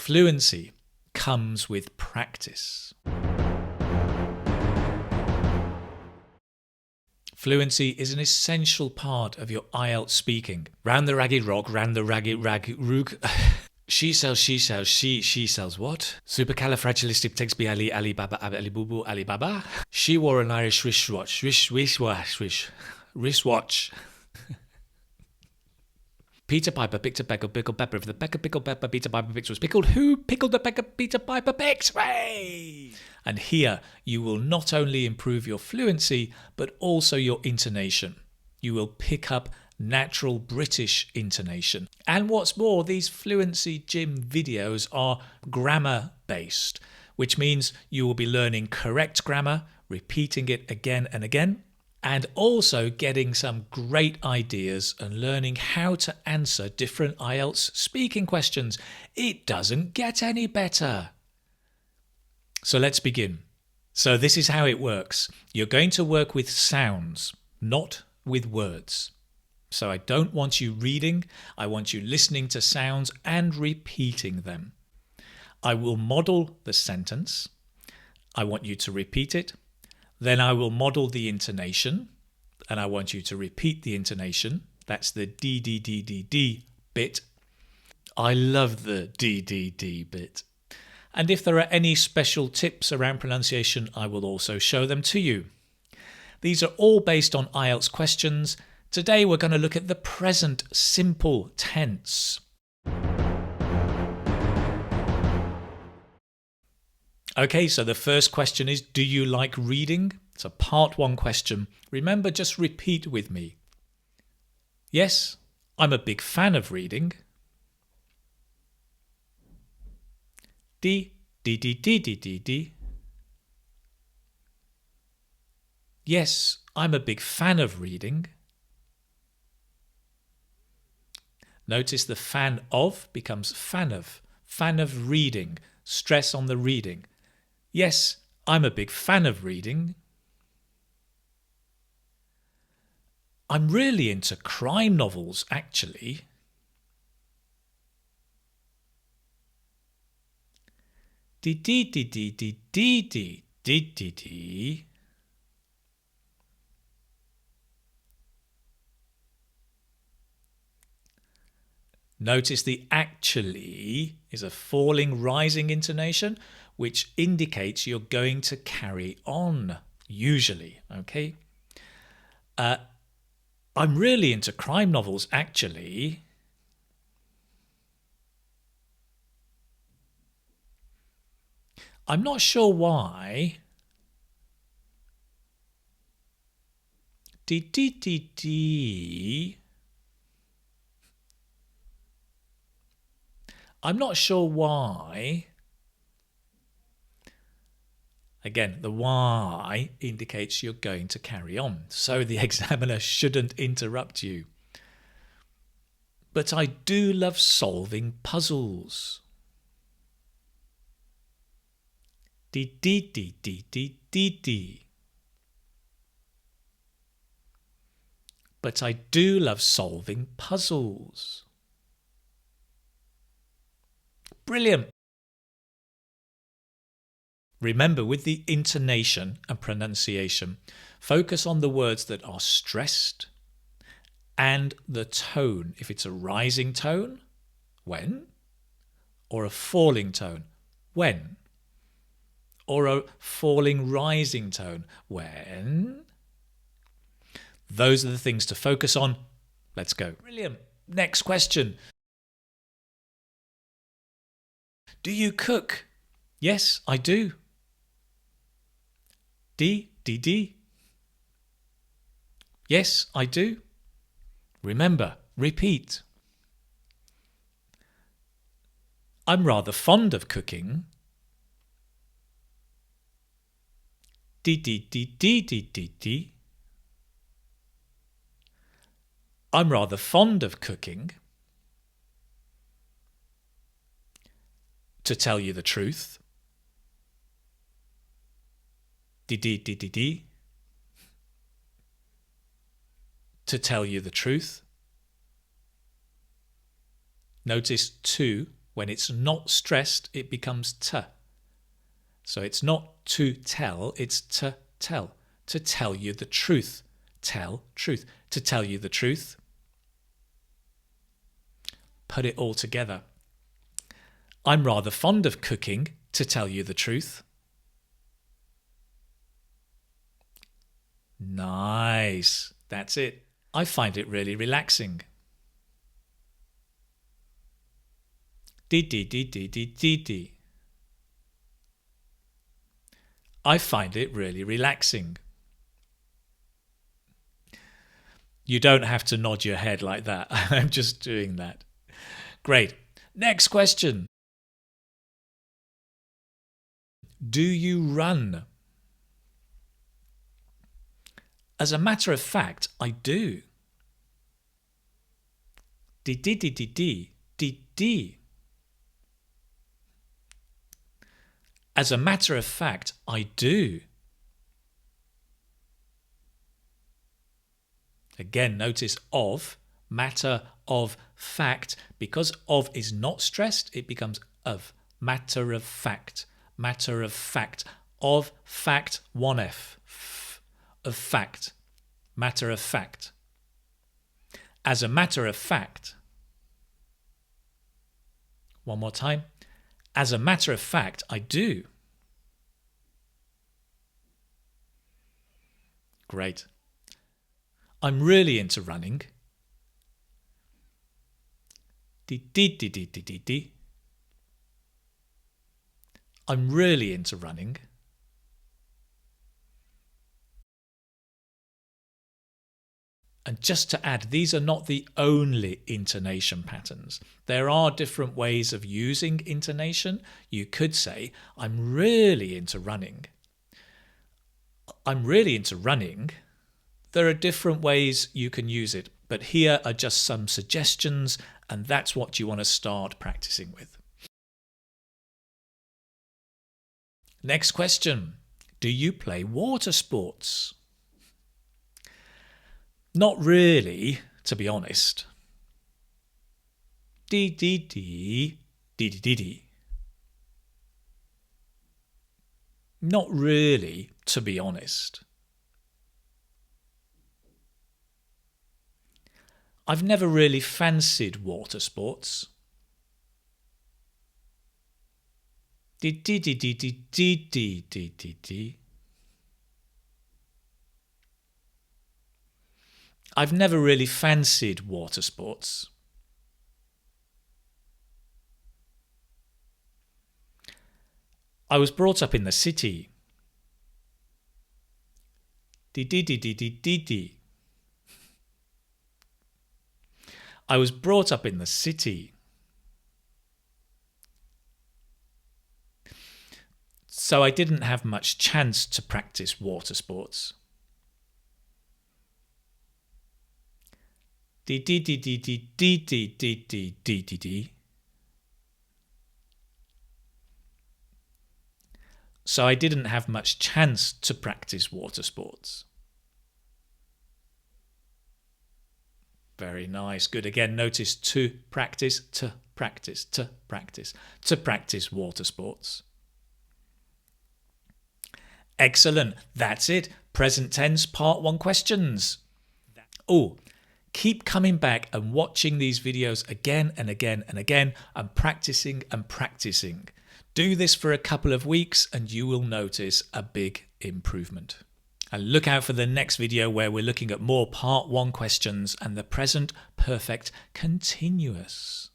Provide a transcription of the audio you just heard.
Fluency comes with practice. Fluency is an essential part of your IELTS speaking. Ran the ragged rock, ran the ragged rook. She sells, she sells what? Supercalifragilisticexpialidocious Alibaba. She wore an Irish wristwatch. Wristwatch. Peter Piper picked a peck of pickled pepper. If the peck of pickled pepper Peter Piper picked was pickled, who pickled the peck of Peter Piper picks? Hey! And here you will not only improve your fluency, but also your intonation. You will pick up natural British intonation. And what's more, these Fluency Gym videos are grammar based, which means you will be learning correct grammar, repeating it again and again, and also getting some great ideas and learning how to answer different IELTS speaking questions. It doesn't get any better. So let's begin. So this is how it works. You're going to work with sounds, not with words. So I don't want you reading, I want you listening to sounds and repeating them. I will model the sentence. I want you to repeat it. Then I will model the intonation, and I want you to repeat the intonation. That's the D bit. I love the D bit. And if there are any special tips around pronunciation, I will also show them to you. These are all based on IELTS questions. Today we're going to look at the present simple tense. Okay, so the first question is, do you like reading? It's a part 1 question. Remember, just repeat with me. Yes, I'm a big fan of reading. D. Yes, I'm a big fan of reading. Notice the fan of becomes fan of reading. Stress on the reading. Yes, I'm a big fan of reading. I'm really into crime novels, actually. Notice the actually is a falling, rising intonation, which indicates you're going to carry on, usually, okay? I'm really into crime novels, actually. I'm not sure why. I'm not sure why. Again, the why indicates you're going to carry on, so the examiner shouldn't interrupt you. But I do love solving puzzles. But I do love solving puzzles. Brilliant. Remember, with the intonation and pronunciation, focus on the words that are stressed and the tone. If it's a rising tone, when? Or a falling tone, when? Or a falling rising tone, when? Those are the things to focus on. Let's go. Brilliant. Next question. Do you cook? Yes, I do. D. Yes, I do. Remember, repeat. I'm rather fond of cooking. D. I'm rather fond of cooking. To tell you the truth. D. To tell you the truth. Notice to When it's not stressed, it becomes t. So it's not to tell, it's to tell. To tell you the truth. Tell truth. To tell you the truth. Put it all together. I'm rather fond of cooking, to tell you the truth. Nice. That's it. I find it really relaxing. Dee. I find it really relaxing. You don't have to nod your head like that. I'm just doing that. Great. Next question. Do you run? As a matter of fact, I do. Dee. As a matter of fact, I do. Again, notice of, matter of fact. Because of is not stressed, it becomes of. Matter of fact. Matter of fact. Of fact, one F. Of fact. Matter of fact. As a matter of fact. One more time. As a matter of fact, I do. Great. I'm really into running. Dee. I'm really into running. And just to add, these are not the only intonation patterns. There are different ways of using intonation. You could say, I'm really into running. I'm really into running. There are different ways you can use it, but here are just some suggestions, and that's what you want to start practicing with. Next question. Do you play water sports? Not really, to be honest. Dee. Not really, to be honest. I've never really fancied water sports. Dee. I've never really fancied water sports. I was brought up in the city. Dee. I was brought up in the city. So I didn't have much chance to practice water sports. Dee. So I didn't have much chance to practice water sports. Very nice. Good. Again, notice to practice water sports. Excellent. That's it. Present tense part 1 questions. Oh, keep coming back and watching these videos again and again and again and practicing and practicing. Do this for a couple of weeks and you will notice a big improvement. And look out for the next video where we're looking at more part 1 questions and the present perfect continuous.